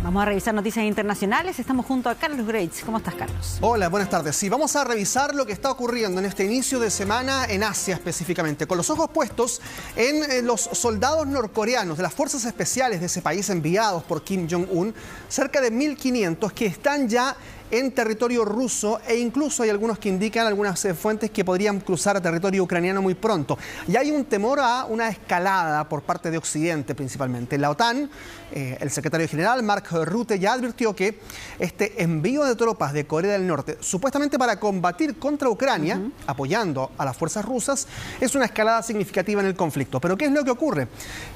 Vamos a revisar noticias internacionales. Estamos junto a Carlos Greitz. ¿Cómo estás, Carlos? Hola, buenas tardes. Sí, vamos a revisar lo que está ocurriendo en este inicio de semana en Asia específicamente, con los ojos puestos en los soldados norcoreanos de las fuerzas especiales de ese país enviados por Kim Jong-un, cerca de 1.500 que están ya en territorio ruso e incluso hay algunos que indican, algunas fuentes, que podrían cruzar a territorio ucraniano muy pronto. Y hay un temor a una escalada por parte de Occidente principalmente. La OTAN, el secretario general Mark Rutte ya advirtió que este envío de tropas de Corea del Norte, supuestamente para combatir contra Ucrania, apoyando a las fuerzas rusas, es una escalada significativa en el conflicto. Pero ¿qué es lo que ocurre?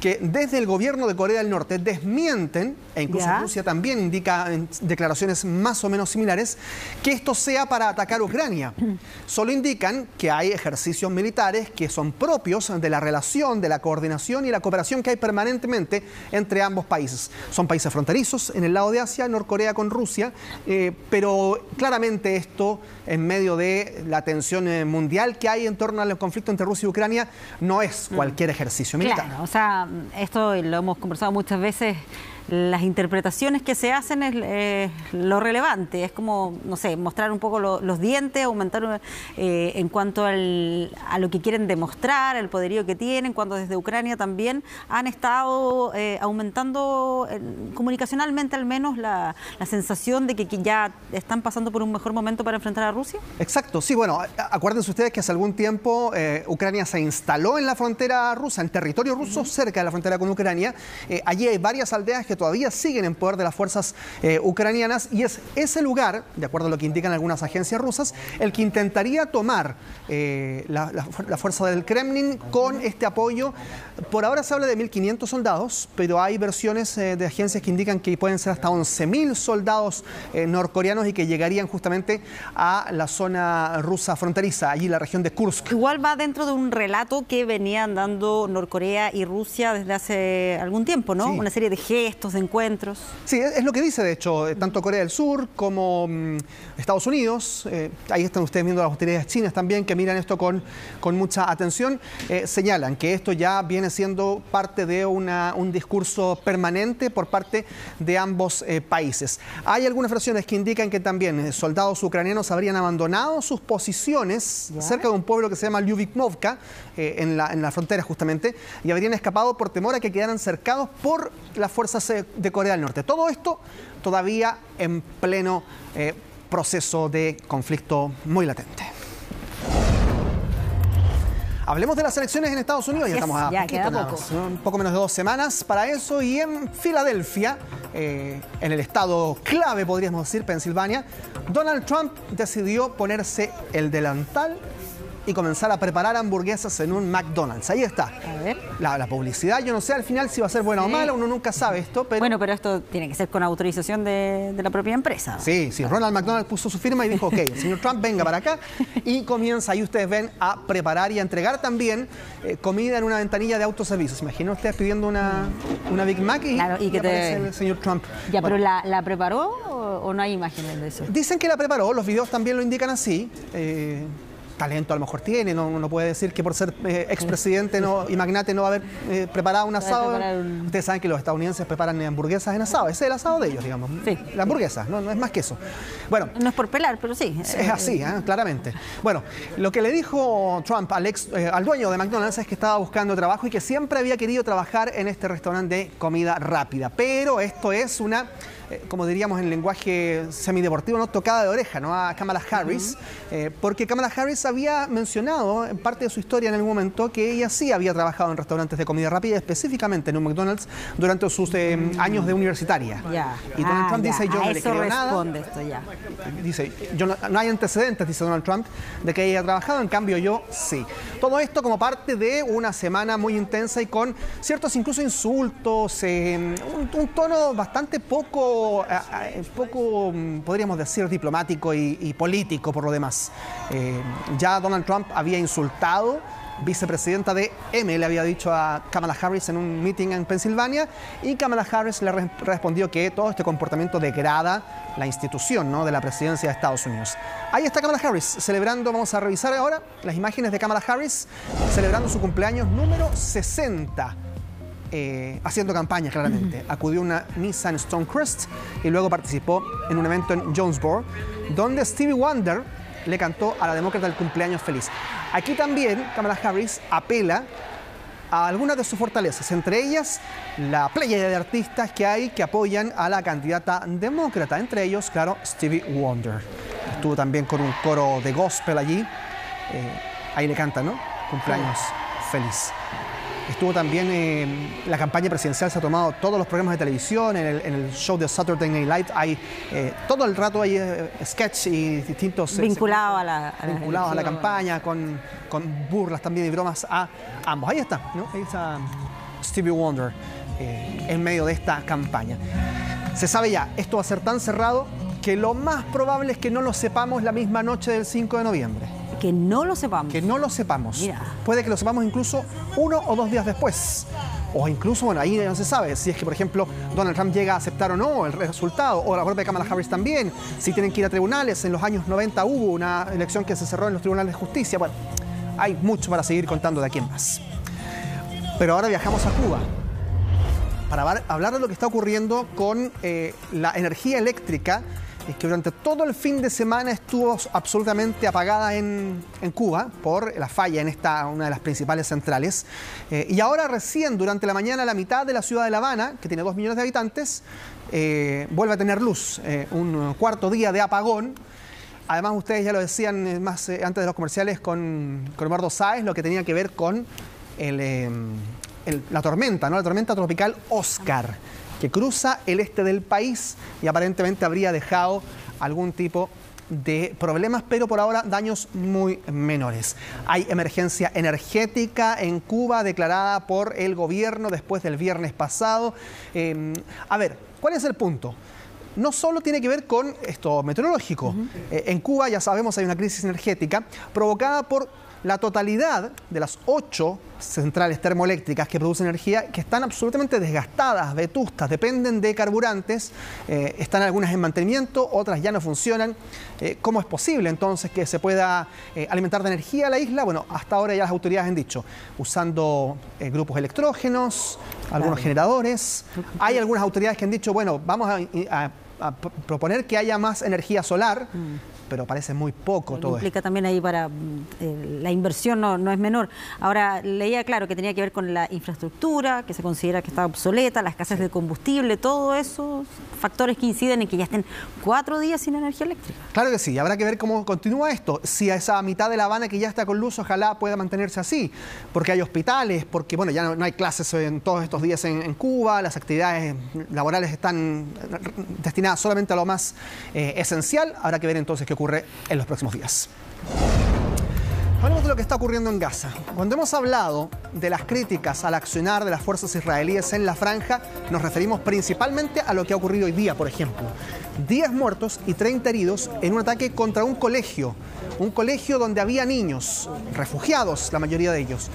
Que desde el gobierno de Corea del Norte desmienten, e incluso Rusia también indica en declaraciones más o menos similares, que esto sea para atacar Ucrania. Solo indican que hay ejercicios militares que son propios de la relación, de la coordinación y la cooperación que hay permanentemente entre ambos países. Son países fronterizos en el lado de Asia, Norcorea con Rusia, pero claramente esto, en medio de la tensión mundial que hay en torno al conflicto entre Rusia y Ucrania, no es cualquier ejercicio militar. Claro, o sea, esto lo hemos conversado muchas veces. Las interpretaciones que se hacen es lo relevante, es como, no sé, mostrar un poco los dientes, aumentar en cuanto a lo que quieren demostrar, el poderío que tienen, cuando desde Ucrania también han estado aumentando comunicacionalmente al menos la sensación de que ya están pasando por un mejor momento para enfrentar a Rusia. Exacto, sí, bueno, acuérdense ustedes que hace algún tiempo Ucrania se instaló en la frontera rusa, en territorio ruso, cerca de la frontera con Ucrania. Allí hay varias aldeas que todavía siguen en poder de las fuerzas ucranianas y es ese lugar, de acuerdo a lo que indican algunas agencias rusas, el que intentaría tomar la fuerza del Kremlin con este apoyo. Por ahora se habla de 1.500 soldados, pero hay versiones de agencias que indican que pueden ser hasta 11.000 soldados norcoreanos y que llegarían justamente a la zona rusa fronteriza, allí la región de Kursk. Igual va dentro de un relato que venían dando Norcorea y Rusia desde hace algún tiempo, ¿no? Sí. Una serie de gestos, de encuentros. Sí, es lo que dice, de hecho, tanto Corea del Sur como Estados Unidos. Ahí están ustedes viendo las autoridades chinas también, que miran esto con mucha atención. Señalan que esto ya viene siendo parte de un discurso permanente por parte de ambos países. Hay algunas versiones que indican que también soldados ucranianos habrían abandonado sus posiciones cerca de un pueblo que se llama Lyubimnovka, en la frontera justamente, y habrían escapado por temor a que quedaran cercados por las fuerzas de Corea del Norte. Todo esto todavía en pleno proceso de conflicto muy latente. Hablemos de las elecciones en Estados Unidos. Ya estamos a un poco menos de 2 semanas para eso. Y en Filadelfia, en el estado clave, podríamos decir, Pensilvania, Donald Trump decidió ponerse el delantal y comenzar a preparar hamburguesas en un McDonald's. Ahí está. A ver. La publicidad, yo no sé al final si va a ser buena o mala, uno nunca sabe esto, pero... Bueno, pero esto tiene que ser con autorización de la propia empresa. Sí, sí, Ronald McDonald puso su firma y dijo, ok, el señor Trump, venga para acá, y comienza, ahí ustedes ven, a preparar y a entregar también comida en una ventanilla de autoservicios. Imaginen ustedes pidiendo una Big Mac y aparece el señor Trump. Ya, bueno, ¿pero la preparó o no hay imágenes de eso? Dicen que la preparó, los videos también lo indican así. Talento a lo mejor tiene, no puede decir que por ser expresidente y magnate no va a haber preparado un asado. Ustedes saben que los estadounidenses preparan hamburguesas en asado, ese es el asado de ellos, digamos. Sí. La hamburguesa, no es más que eso. Bueno, no es por pelar, pero sí. Es así, claramente. Bueno, lo que le dijo Trump al dueño de McDonald's es que estaba buscando trabajo y que siempre había querido trabajar en este restaurante de comida rápida. Pero esto es una... como diríamos en lenguaje semideportivo, ¿no? Tocada de oreja, ¿no? A Kamala Harris, porque Kamala Harris había mencionado en parte de su historia en algún momento que ella sí había trabajado en restaurantes de comida rápida, específicamente en un McDonald's durante sus años de universitaria. Y Donald Trump dice, yo no le creo nada. Dice, no hay antecedentes, dice Donald Trump, de que ella haya trabajado, en cambio yo sí. Todo esto como parte de una semana muy intensa y con ciertos incluso insultos, un tono bastante poco, podríamos decir, diplomático y político por lo demás. Ya Donald Trump había insultado, vicepresidenta de M, le había dicho a Kamala Harris en un meeting en Pensilvania, y Kamala Harris le respondió que todo este comportamiento degrada la institución, ¿no?, de la presidencia de Estados Unidos. Ahí está Kamala Harris celebrando, vamos a revisar ahora las imágenes de Kamala Harris celebrando su cumpleaños número 60. haciendo campaña claramente. Acudió a una misa en Stonecrest y luego participó en un evento en Jonesboro, donde Stevie Wonder le cantó a la demócrata el cumpleaños feliz. Aquí también Kamala Harris apela a algunas de sus fortalezas, entre ellas la playa de artistas que hay que apoyan a la candidata demócrata, entre ellos, claro, Stevie Wonder. Estuvo también con un coro de gospel allí, ahí le canta, ¿no? Cumpleaños feliz. Estuvo también la campaña presidencial, se ha tomado todos los programas de televisión, en el show de Saturday Night Live hay todo el rato hay sketch y distintos... vinculados a la campaña, con burlas también y bromas a ambos. Ahí está, ¿no? Ahí está Stevie Wonder en medio de esta campaña. Se sabe ya, esto va a ser tan cerrado que lo más probable es que no lo sepamos la misma noche del 5 de noviembre. Que no lo sepamos. Que no lo sepamos. Mira. Puede que lo sepamos incluso 1 o 2 días después. O incluso, bueno, ahí no se sabe si es que, por ejemplo, Donald Trump llega a aceptar o no el resultado, o la propia Kamala Harris también, si tienen que ir a tribunales. En los años 90 hubo una elección que se cerró en los tribunales de justicia. Bueno, hay mucho para seguir contando de aquí en más. Pero ahora viajamos a Cuba para hablar de lo que está ocurriendo con la energía eléctrica, que durante todo el fin de semana estuvo absolutamente apagada en Cuba por la falla en una de las principales centrales. Y ahora recién, durante la mañana, la mitad de la ciudad de La Habana, que tiene 2 millones de habitantes, vuelve a tener luz. Un cuarto día de apagón. Además, ustedes ya lo decían más antes de los comerciales con Eduardo Sáez, lo que tenía que ver con la tormenta, ¿no? La tormenta tropical Oscar, que cruza el este del país y aparentemente habría dejado algún tipo de problemas, pero por ahora daños muy menores. Hay emergencia energética en Cuba declarada por el gobierno después del viernes pasado. A ver, ¿cuál es el punto? No solo tiene que ver con esto meteorológico. En Cuba, ya sabemos, hay una crisis energética provocada por la totalidad de las 8 centrales termoeléctricas que producen energía, que están absolutamente desgastadas, vetustas, dependen de carburantes, están algunas en mantenimiento, otras ya no funcionan. ¿Cómo es posible entonces que se pueda alimentar de energía la isla? Bueno, hasta ahora ya las autoridades han dicho, usando grupos electrógenos, algunos generadores. Hay algunas autoridades que han dicho, bueno, vamos a proponer que haya más energía solar, pero parece muy poco todo esto. Implica también ahí para la inversión no es menor. Ahora, leía claro que tenía que ver con la infraestructura, que se considera que está obsoleta, la escasez de combustible, todos esos factores que inciden en que ya estén 4 días sin energía eléctrica. Claro que sí, habrá que ver cómo continúa esto. Si a esa mitad de La Habana que ya está con luz, ojalá pueda mantenerse así, porque hay hospitales, porque bueno, ya no hay clases en todos estos días en Cuba, las actividades laborales están destinadas solamente a lo más esencial. Habrá que ver entonces qué ocurre en los próximos días. Hablemos de lo que está ocurriendo en Gaza. Cuando hemos hablado de las críticas al accionar de las fuerzas israelíes en la franja, nos referimos principalmente a lo que ha ocurrido hoy día, por ejemplo. 10 muertos y 30 heridos en un ataque contra un colegio donde había niños, refugiados, la mayoría de ellos.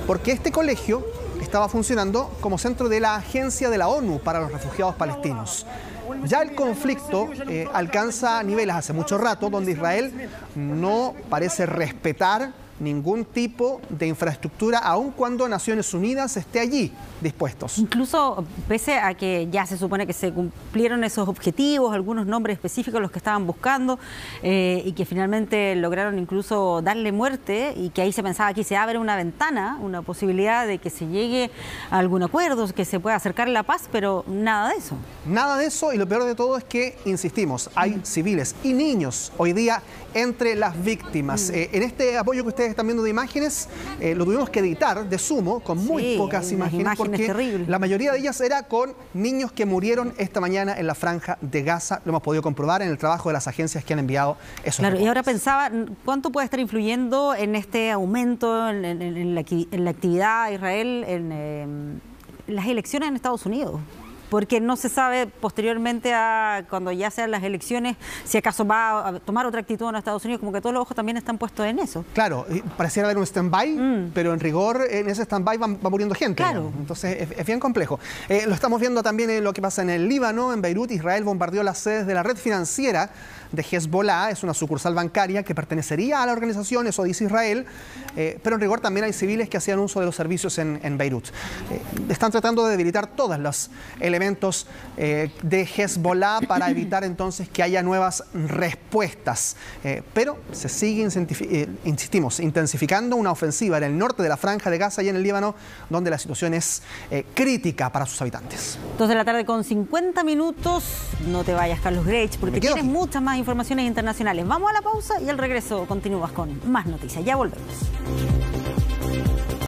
Porque este colegio estaba funcionando como centro de la Agencia de la ONU para los Refugiados Palestinos. Ya el conflicto alcanza niveles hace mucho rato donde Israel no parece respetar ningún tipo de infraestructura, aun cuando Naciones Unidas esté allí dispuestos. Incluso pese a que ya se supone que se cumplieron esos objetivos, algunos nombres específicos los que estaban buscando y que finalmente lograron incluso darle muerte, y que ahí se pensaba que se abre una ventana, una posibilidad de que se llegue a algún acuerdo, que se pueda acercar la paz, pero nada de eso. Nada de eso, y lo peor de todo es que, insistimos, hay civiles y niños hoy día entre las víctimas. En este apoyo que ustedes están viendo de imágenes, lo tuvimos que editar de sumo, con muy pocas imágenes, porque terribles. La mayoría de ellas era con niños que murieron esta mañana en la franja de Gaza. Lo hemos podido comprobar en el trabajo de las agencias que han enviado esos reportes. Y ahora pensaba, ¿cuánto puede estar influyendo en este aumento en la actividad de Israel en las elecciones en Estados Unidos? porque no se sabe posteriormente cuando ya sean las elecciones si acaso va a tomar otra actitud en Estados Unidos, como que todos los ojos también están puestos en eso. Claro, pareciera haber un stand-by, pero en rigor en ese stand-by va muriendo gente. Claro. Entonces es bien complejo. Lo estamos viendo también en lo que pasa en el Líbano, en Beirut. Israel bombardeó las sedes de la red financiera de Hezbollah, es una sucursal bancaria que pertenecería a la organización, eso dice Israel, pero en rigor también hay civiles que hacían uso de los servicios en Beirut. Están tratando de debilitar todos los elementos de Hezbollah para evitar entonces que haya nuevas respuestas, pero se sigue, insistimos, intensificando una ofensiva en el norte de la Franja de Gaza y en el Líbano, donde la situación es crítica para sus habitantes. 2 de la tarde con 50 minutos, no te vayas, Carlos Grech, porque tienes muchas más informaciones internacionales. Vamos a la pausa y al regreso continúas con más noticias. Ya volvemos.